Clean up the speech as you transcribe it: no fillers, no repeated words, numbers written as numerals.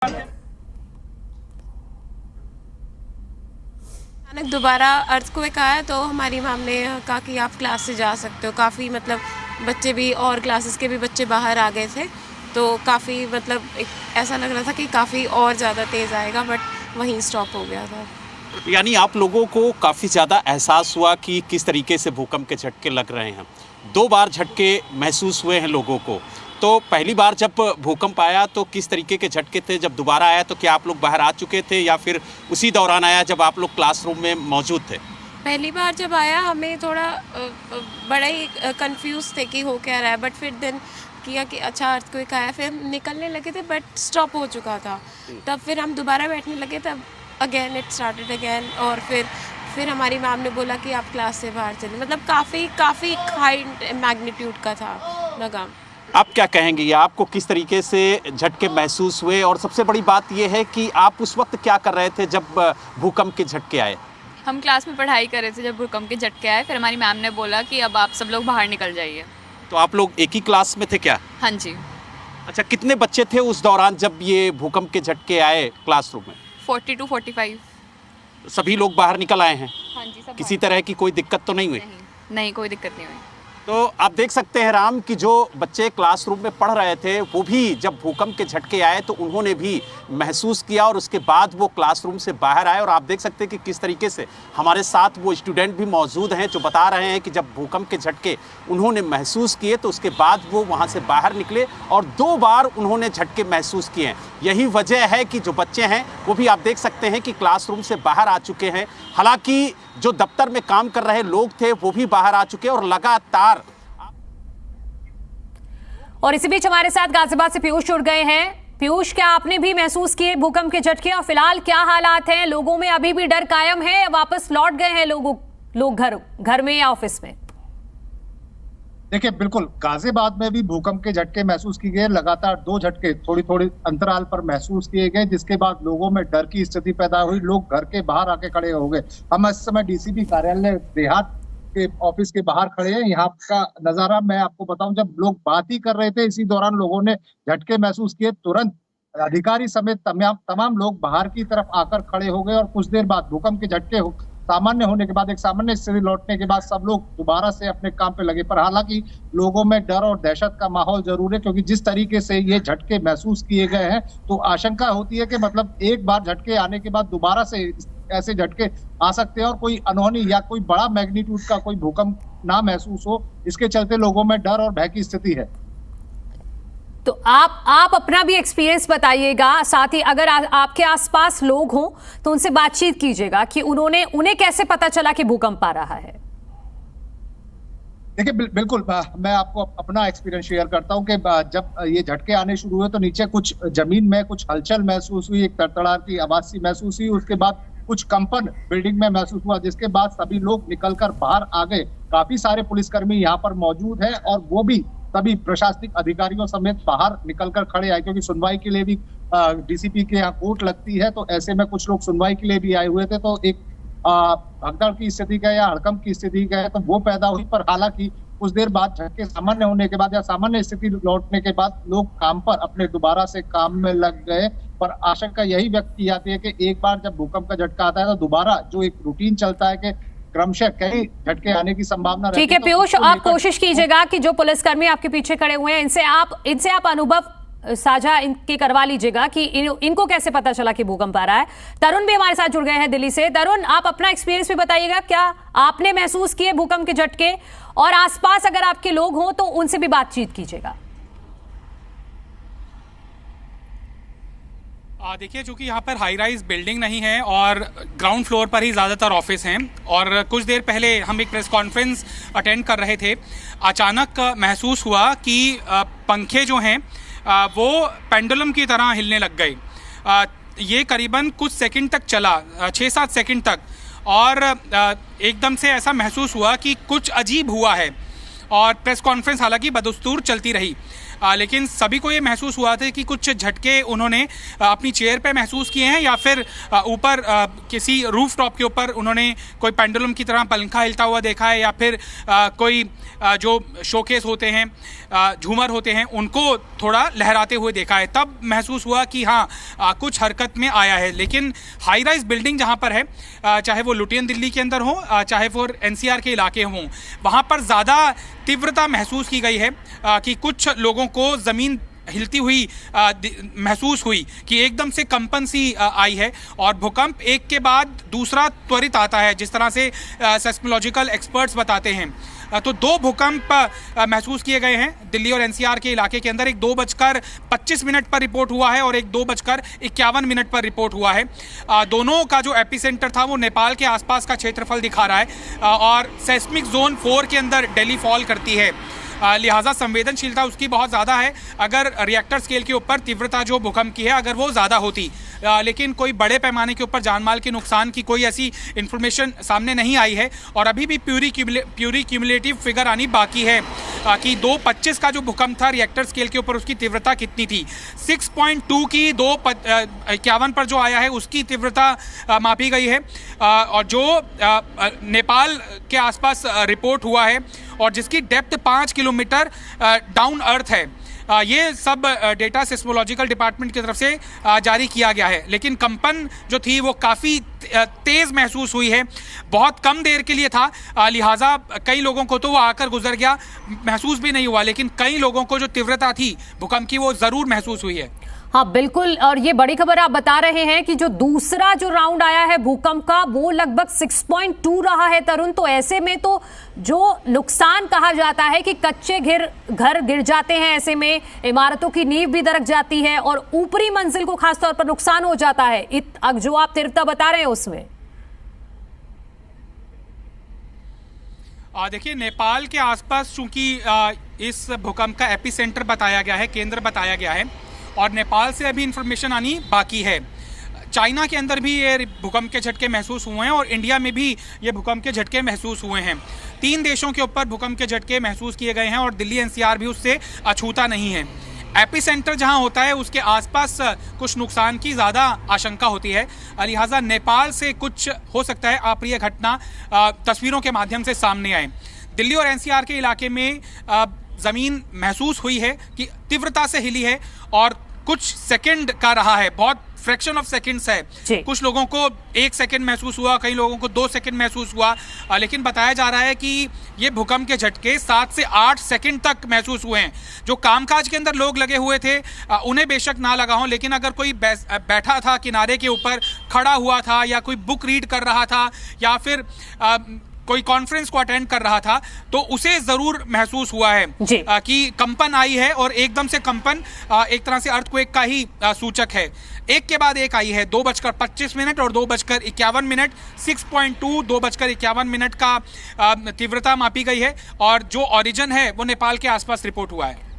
अचानक दोबारा अर्थक्वेक आया तो हमारी मैम ने कहा कि आप क्लास से जा सकते हो। काफ़ी मतलब बच्चे भी और क्लासेस के भी बच्चे बाहर आ गए थे, तो काफ़ी मतलब ऐसा लग रहा था कि काफ़ी और ज़्यादा तेज़ आएगा, बट वहीं स्टॉप हो गया था। यानी आप लोगों को काफ़ी ज़्यादा एहसास हुआ कि किस तरीके से भूकंप के झटके लग रहे हैं। 2 बार झटके महसूस हुए हैं लोगों को। तो पहली बार जब भूकंप आया तो किस तरीके के झटके थे, जब दोबारा आया तो क्या आप लोग बाहर आ चुके थे या फिर उसी दौरान आया जब आप लोग क्लासरूम में मौजूद थे? पहली बार जब आया हमें थोड़ा बड़ा ही कंफ्यूज थे कि हो क्या रहा है, बट फिर देन किया कि अच्छा अर्थक्वेक आया, फिर हम निकलने लगे थे बट स्टॉप हो चुका था। तब फिर हम दोबारा बैठने लगे, तब अगेन इट स्टार्टेड अगेन, और फिर हमारी मैम ने बोला कि आप क्लास से बाहर चलें। मतलब काफ़ी हाई मैग्नीट्यूड का था लगा। आप क्या कहेंगे, ये आपको किस तरीके से झटके महसूस हुए, और सबसे बड़ी बात ये है कि आप उस वक्त क्या कर रहे थे जब भूकंप के झटके आए? हम क्लास में पढ़ाई कर रहे थे जब भूकंप के झटके आए। फिर हमारी मैम ने बोला कि अब आप सब लोग बाहर निकल जाइए। तो आप लोग एक ही क्लास में थे क्या? हाँ जी। अच्छा, कितने बच्चे थे उस दौरान जब ये भूकंप के झटके आए क्लासरूम में? 40 to 45। सभी लोग बाहर निकल आए हैं? हाँ जी, सब किसी तरह की कोई दिक्कत तो नहीं हुई? नहीं, कोई दिक्कत नहीं हुई। तो आप देख सकते हैं राम कि जो बच्चे क्लासरूम में पढ़ रहे थे वो भी जब भूकंप के झटके आए तो उन्होंने भी महसूस किया, और उसके बाद वो क्लासरूम से बाहर आए। और आप देख सकते हैं कि किस तरीके से हमारे साथ वो स्टूडेंट भी मौजूद हैं जो बता रहे हैं कि जब भूकंप के झटके उन्होंने महसूस किए तो उसके बाद वो वहाँ से बाहर निकले, और 2 बार उन्होंने झटके महसूस किए हैं। यही वजह है कि जो बच्चे हैं वो भी आप देख सकते हैं कि क्लासरूम से बाहर आ चुके हैं। हालांकि जो दफ्तर में काम कर रहे लोग थे वो भी बाहर आ चुके हैं, और लगातार। और इसी बीच हमारे साथ गाजियाबाद से पीयूष जुड़ गए हैं। पीयूष, क्या आपने भी महसूस किए भूकंप के झटके, और फिलहाल क्या हालात हैं? लोगों में अभी भी डर कायम है या वापस लौट गए हैं लोग घर में या ऑफिस में? देखिए, बिल्कुल गाजियाबाद में भी भूकंप के झटके महसूस किए गए। लगातार 2 झटके थोड़ी अंतराल पर महसूस किए गए, जिसके बाद लोगों में डर की स्थिति पैदा हुई। लोग घर के बाहर आके खड़े हो गए। हम इस समय डीसीपी कार्यालय देहात के ऑफिस के बाहर खड़े हैं। यहाँ का नजारा मैं आपको बताऊं, जब लोग बात ही कर रहे थे इसी दौरान लोगों ने झटके महसूस किए। तुरंत अधिकारी समेत तमाम लोग बाहर की तरफ आकर खड़े हो गए, और कुछ देर बाद भूकंप के झटके सामान्य होने के बाद, एक सामान्य स्थिति लौटने के बाद सब लोग दोबारा से अपने काम पे लगे। पर हालांकि लोगों में डर और दहशत का माहौल जरूर है, क्योंकि जिस तरीके से ये झटके महसूस किए गए हैं तो आशंका होती है कि मतलब एक बार झटके आने के बाद दोबारा से ऐसे झटके आ सकते हैं, और कोई अनहोनी या कोई बड़ा मैग्नीट्यूड का कोई भूकंप ना महसूस हो। इसके चलते लोगों में डर और भय की स्थिति है। तो आप अपना भी एक्सपीरियंस बताइएगा, साथ ही अगर आपके आसपास लोग हों तो उनसे बातचीत कीजिएगा कि उन्हें कैसे पता चला कि भूकंप आ रहा है। देखिए, बिल्कुल मैं आपको अपना एक्सपीरियंस शेयर करता हूं कि जब ये झटके आने शुरू हुए तो नीचे कुछ जमीन में कुछ हलचल महसूस हुई, एक तड़तड़ाहट की आवाज सी महसूस हुई। उसके बाद कुछ कंपन बिल्डिंग में महसूस हुआ, जिसके बाद सभी लोग निकलकर बाहर आ गए। काफी सारे पुलिसकर्मी यहाँ पर मौजूद हैं, और वो भी सभी प्रशासनिक अधिकारियों समेत बाहर निकलकर खड़े आए, क्योंकि सुनवाई के लिए भी डीसीपी के यहाँ कोर्ट लगती है। तो ऐसे में कुछ लोग सुनवाई के लिए भी आए हुए थे, तो एक भगदड़ की स्थिति का या हड़कंप की स्थिति का है तो वो पैदा हुई। पर हालांकि कुछ देर बाद झटके सामान्य होने के बाद या सामान्य स्थिति लौटने के बाद लोग काम पर अपने दोबारा से काम में लग गए। पर आशंका यही व्यक्त की जाती है कि एक बार जब भूकंप का झटका आता है तो दोबारा जो एक रूटीन चलता है कि क्रमशः कई झटके आने की संभावना। ठीक है पीयूष, आप कोशिश कीजिएगा कि जो पुलिसकर्मी आपके पीछे खड़े हुए हैं इनसे आप अनुभव साझा इनके करवा लीजिएगा कि इनको कैसे पता चला कि भूकंप आ रहा है। तरुण भी हमारे साथ जुड़ गए हैं दिल्ली से। तरुण, आप अपना एक्सपीरियंस भी बताइएगा, क्या आपने महसूस किए भूकंप के झटके, और आसपास अगर आपके लोग हों तो उनसे भी बातचीत कीजिएगा। देखिए, चूंकि यहाँ पर हाई राइज बिल्डिंग नहीं है और ग्राउंड फ्लोर पर ही ज़्यादातर ऑफिस हैं, और कुछ देर पहले हम एक प्रेस कॉन्फ्रेंस अटेंड कर रहे थे। अचानक महसूस हुआ कि पंखे जो हैं वो पेंडुलम की तरह हिलने लग गए। ये करीबन कुछ सेकंड तक चला, 6-7 सेकंड तक, और एकदम से ऐसा महसूस हुआ कि कुछ अजीब हुआ है, और प्रेस कॉन्फ्रेंस हालांकि बदस्तूर चलती रही। लेकिन सभी को ये महसूस हुआ था कि कुछ झटके उन्होंने अपनी चेयर पे महसूस किए हैं या फिर ऊपर किसी रूफ टॉप के ऊपर उन्होंने कोई पेंडुलम की तरह पंखा हिलता हुआ देखा है, या फिर कोई जो शोकेस होते हैं, झूमर होते हैं, उनको थोड़ा लहराते हुए देखा है। तब महसूस हुआ कि हाँ कुछ हरकत में आया है। लेकिन हाई राइज बिल्डिंग जहाँ पर है, चाहे वो लुटियन दिल्ली के अंदर हो, चाहे वो NCR के इलाके हों, वहाँ पर ज़्यादा तीव्रता महसूस की गई है कि कुछ लोगों को ज़मीन हिलती हुई महसूस हुई कि एकदम से कंपन सी आई है और भूकंप एक के बाद दूसरा त्वरित आता है, जिस तरह से सेस्मोलॉजिकल एक्सपर्ट्स बताते हैं। तो 2 भूकंप महसूस किए गए हैं दिल्ली और NCR के इलाके के अंदर। एक 2:25 पर रिपोर्ट हुआ है और एक 2:51 पर रिपोर्ट हुआ है। दोनों का जो एपिसेंटर था वो नेपाल के आसपास का क्षेत्रफल दिखा रहा है और सेस्मिक जोन 4 के अंदर दिल्ली फॉल करती है, लिहाजा संवेदनशीलता उसकी बहुत ज़्यादा है। अगर रिएक्टर स्केल के ऊपर तीव्रता जो भूकंप की है अगर वो ज़्यादा होती, लेकिन कोई बड़े पैमाने के ऊपर जानमाल के नुकसान की कोई ऐसी इंफॉर्मेशन सामने नहीं आई है और अभी भी प्यूरी क्यूमुलेटिव फिगर आनी बाकी है कि 2:25 का जो भूकंप था रिएक्टर स्केल के ऊपर उसकी तीव्रता कितनी थी। 6.2 की 2:51 पर जो आया है उसकी तीव्रता मापी गई है और जो नेपाल के आसपास रिपोर्ट हुआ है और जिसकी डेप्थ 5 किलोमीटर डाउन अर्थ है। ये सब डेटा सिस्मोलॉजिकल डिपार्टमेंट की तरफ से जारी किया गया है। लेकिन कंपन जो थी वो काफ़ी तेज़ महसूस हुई है, बहुत कम देर के लिए था, लिहाजा कई लोगों को तो वो आकर गुजर गया, महसूस भी नहीं हुआ, लेकिन कई लोगों को जो तीव्रता थी भूकंप की वो ज़रूर महसूस हुई है। हाँ बिल्कुल, और ये बड़ी खबर आप बता रहे हैं कि जो दूसरा जो राउंड आया है भूकंप का वो लगभग 6.2 रहा है तरुण। तो ऐसे में तो जो नुकसान कहा जाता है कि कच्चे घर गिर जाते हैं, ऐसे में इमारतों की नींव भी दरक जाती है और ऊपरी मंजिल को खासतौर पर नुकसान हो जाता है, जो आप तीव्रता बता रहे हैं उसमें। देखिए, नेपाल के आसपास चूंकि इस भूकंप का एपिसेंटर बताया गया है, केंद्र बताया गया है और नेपाल से अभी इंफॉर्मेशन आनी बाकी है। चाइना के अंदर भी ये भूकंप के झटके महसूस हुए हैं और इंडिया में भी ये भूकंप के झटके महसूस हुए हैं। 3 देशों के ऊपर भूकंप के झटके महसूस किए गए हैं और दिल्ली NCR भी उससे अछूता नहीं है। एपिसेंटर जहां होता है उसके आसपास कुछ नुकसान की ज़्यादा आशंका होती है, लिहाजा नेपाल से कुछ हो सकता है अप्रिय घटना तस्वीरों के माध्यम से सामने आए। दिल्ली और NCR के इलाके में ज़मीन महसूस हुई है कि तीव्रता से हिली है और कुछ सेकंड का रहा है, बहुत फ्रैक्शन ऑफ सेकंड्स है। कुछ लोगों को 1 सेकंड महसूस हुआ, कई लोगों को 2 सेकंड महसूस हुआ, लेकिन बताया जा रहा है कि ये भूकंप के झटके 7 से 8 सेकंड तक महसूस हुए हैं। जो कामकाज के अंदर लोग लगे हुए थे उन्हें बेशक ना लगा हो, लेकिन अगर कोई बैठा था किनारे के ऊपर, खड़ा हुआ था या कोई बुक रीड कर रहा था या फिर कोई कॉन्फ्रेंस को अटेंड कर रहा था तो उसे जरूर महसूस हुआ है कि कंपन आई है और एकदम से कंपन एक तरह से अर्थक्वेक का ही सूचक है। एक के बाद एक आई है। 2:25 और 2:51, 6.2, 2:51 का तीव्रता मापी गई है और जो ओरिजिन है वो नेपाल के आसपास रिपोर्ट हुआ है।